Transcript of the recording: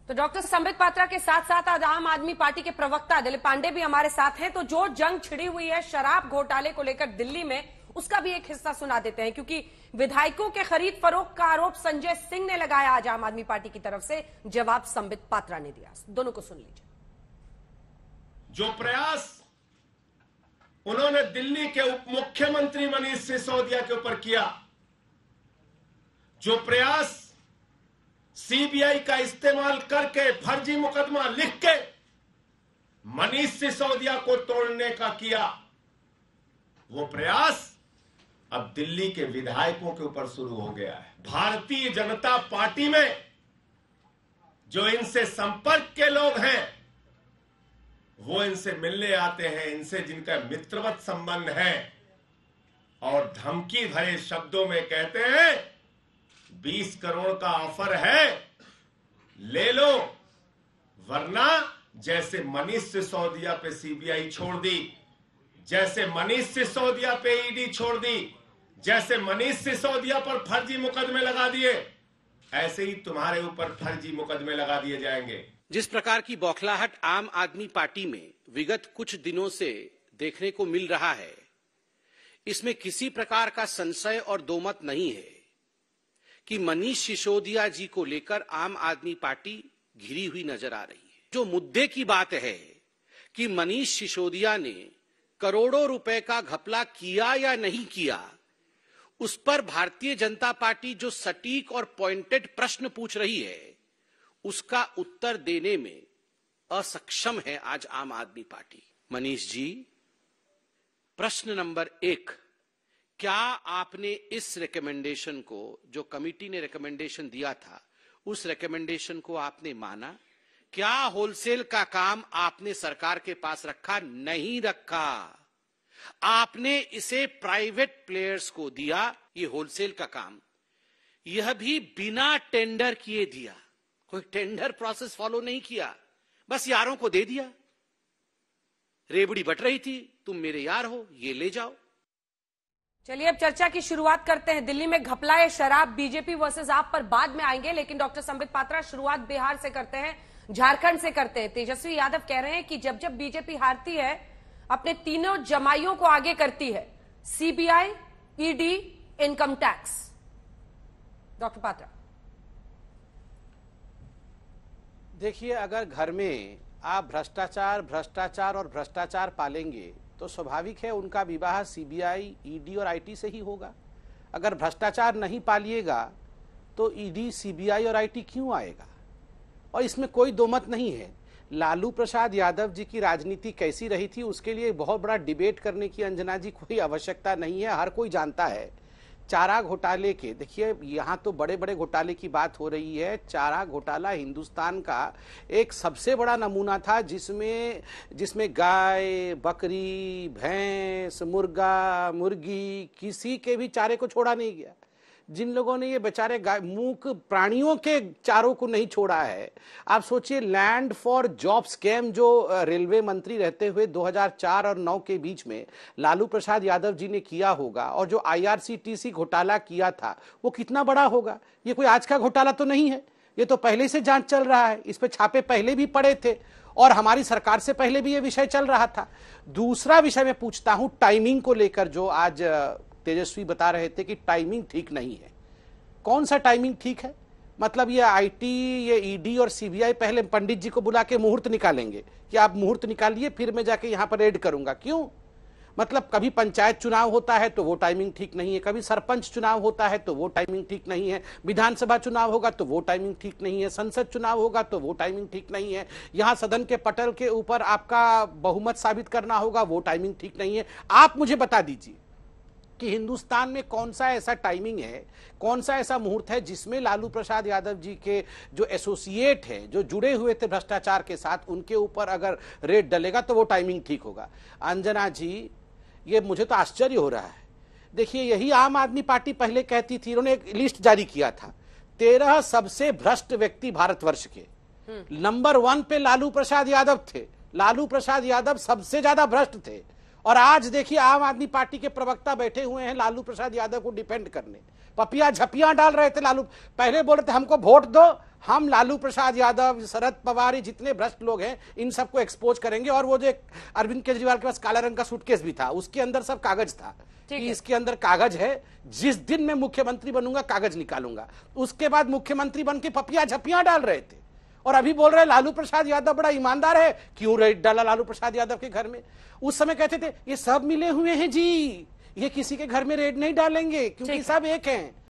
तो डॉक्टर संबित पात्रा के साथ साथ आज आम आदमी पार्टी के प्रवक्ता दिलीप पांडे भी हमारे साथ हैं। तो जो जंग छिड़ी हुई है शराब घोटाले को लेकर दिल्ली में, उसका भी एक हिस्सा सुना देते हैं, क्योंकि विधायकों के खरीद फरोख्त का आरोप संजय सिंह ने लगाया आज आम आदमी पार्टी की तरफ से, जवाब संबित पात्रा ने दिया। दोनों को सुन लीजिए। जो प्रयास उन्होंने दिल्ली के उप मुख्यमंत्री मनीष सिसोदिया के ऊपर किया, जो प्रयास सीबीआई का इस्तेमाल करके फर्जी मुकदमा लिख के मनीष सिसोदिया को तोड़ने का किया, वो प्रयास अब दिल्ली के विधायकों के ऊपर शुरू हो गया है। भारतीय जनता पार्टी में जो इनसे संपर्क के लोग हैं, वो इनसे मिलने आते हैं, इनसे जिनका मित्रवत संबंध है, और धमकी भरे शब्दों में कहते हैं 20 करोड़ का ऑफर है, ले लो, वरना जैसे मनीष सिसोदिया पे सीबीआई छोड़ दी, जैसे मनीष सिसोदिया पे ईडी छोड़ दी, जैसे मनीष सिसोदिया पर फर्जी मुकदमे लगा दिए, ऐसे ही तुम्हारे ऊपर फर्जी मुकदमे लगा दिए जाएंगे। जिस प्रकार की बौखलाहट आम आदमी पार्टी में विगत कुछ दिनों से देखने को मिल रहा है, इसमें किसी प्रकार का संशय और दोमत नहीं है कि मनीष सिसोदिया जी को लेकर आम आदमी पार्टी घिरी हुई नजर आ रही है। जो मुद्दे की बात है कि मनीष सिसोदिया ने करोड़ों रुपए का घपला किया या नहीं किया, उस पर भारतीय जनता पार्टी जो सटीक और पॉइंटेड प्रश्न पूछ रही है, उसका उत्तर देने में असक्षम है आज आम आदमी पार्टी। मनीष जी, प्रश्न नंबर 1, क्या आपने इस रिकमेंडेशन को, जो कमिटी ने रिकमेंडेशन दिया था, उस रिकमेंडेशन को आपने माना? क्या होलसेल का काम आपने सरकार के पास रखा? नहीं रखा। आपने इसे प्राइवेट प्लेयर्स को दिया, ये होलसेल का काम, यह भी बिना टेंडर किए दिया। कोई टेंडर प्रोसेस फॉलो नहीं किया, बस यारों को दे दिया। रेवड़ी बट रही थी, तुम मेरे यार हो, ये ले जाओ। चलिए अब चर्चा की शुरुआत करते हैं। दिल्ली में घपलाए शराब, बीजेपी वर्सेस आप पर बाद में आएंगे, लेकिन डॉक्टर संबित पात्रा शुरुआत बिहार से करते हैं, झारखंड से करते हैं। तेजस्वी यादव कह रहे हैं कि जब जब बीजेपी हारती है, अपने तीनों जमाइयों को आगे करती है, CBI, ED, income tax. Doctor Patra, देखिए, अगर घर में आप भ्रष्टाचार भ्रष्टाचार और भ्रष्टाचार पालेंगे तो स्वाभाविक है उनका विवाह सीबीआई, ईडी और आईटी से ही होगा। अगर भ्रष्टाचार नहीं पालिएगा तो ईडी, सीबीआई और आईटी क्यों आएगा? और इसमें कोई दोमत नहीं है। लालू प्रसाद यादव जी की राजनीति कैसी रही थी, उसके लिए बहुत बड़ा डिबेट करने की अंजना जी कोई आवश्यकता नहीं है। हर कोई जानता है चारा घोटाले के, देखिए यहाँ तो बड़े बड़े घोटाले की बात हो रही है। चारा घोटाला हिंदुस्तान का एक सबसे बड़ा नमूना था, जिसमें गाय, बकरी, भैंस, मुर्गा, मुर्गी, किसी के भी चारे को छोड़ा नहीं गया। जिन लोगों ने ये बेचारे मूक प्राणियों के चारों को नहीं छोड़ा है, आप सोचिए, लैंड फॉर जॉब स्कैम जो रेलवे मंत्री रहते हुए 2004 और 9 के बीच में लालू प्रसाद यादव जी ने किया होगा, और जो आईआरसीटीसी घोटाला किया था, वो कितना बड़ा होगा। ये कोई आज का घोटाला तो नहीं है, ये तो पहले से जांच चल रहा है। इस पे छापे पहले भी पड़े थे और हमारी सरकार से पहले भी ये विषय चल रहा था। दूसरा विषय मैं पूछता हूं टाइमिंग को लेकर, जो आज तेजस्वी बता रहे थे कि टाइमिंग ठीक नहीं है। कौन सा टाइमिंग ठीक है? मतलब ये आईटी, ये ईडी और सीबीआई पहले पंडित जी को बुला के मुहूर्त निकालेंगे कि आप मुहूर्त निकालिए, फिर मैं जाके यहां पर रेड करूंगा। क्यों? मतलब कभी पंचायत चुनाव होता है तो वो टाइमिंग ठीक नहीं है, कभी सरपंच चुनाव होता है तो वो टाइमिंग ठीक नहीं है, विधानसभा चुनाव होगा तो वो टाइमिंग ठीक नहीं है, संसद चुनाव होगा तो वो टाइमिंग ठीक नहीं है, यहां सदन के पटल के ऊपर आपका बहुमत साबित करना होगा, वो टाइमिंग ठीक नहीं है। आप मुझे बता दीजिए कि हिंदुस्तान में कौन सा ऐसा टाइमिंग है, कौन सा ऐसा मुहूर्त है जिसमें लालू प्रसाद यादव जी के जो एसोसिएट हैं, जो जुड़े हुए थे भ्रष्टाचार के साथ, उनके ऊपर अगर रेड डलेगा तो वो टाइमिंग ठीक होगा। अंजना जी, ये मुझे तो आश्चर्य हो रहा है। देखिए, यही आम आदमी पार्टी पहले कहती थी, उन्होंने एक लिस्ट जारी किया था, 13 सबसे भ्रष्ट व्यक्ति भारतवर्ष के। नंबर 1 पे लालू प्रसाद यादव थे। लालू प्रसाद यादव सबसे ज्यादा भ्रष्ट थे। और आज देखिए, आम आदमी पार्टी के प्रवक्ता बैठे हुए हैं लालू प्रसाद यादव को डिफेंड करने। पपिया झपियां डाल रहे थे लालू। पहले बोल रहे थे हमको वोट दो, हम लालू प्रसाद यादव, शरद पवार, जितने भ्रष्ट लोग हैं इन सबको एक्सपोज करेंगे। और वो जो अरविंद केजरीवाल के पास काला रंग का सूटकेस भी था, उसके अंदर सब कागज था कि इसके अंदर कागज है, जिस दिन मैं मुख्यमंत्री बनूंगा कागज निकालूंगा। उसके बाद मुख्यमंत्री बन के पपिया झपियां डाल रहे थे और अभी बोल रहे लालू प्रसाद यादव बड़ा ईमानदार है, क्यों रेड डाला लालू प्रसाद यादव के घर में। उस समय कहते थे ये सब मिले हुए हैं जी, ये किसी के घर में रेड नहीं डालेंगे क्योंकि सब एक हैं।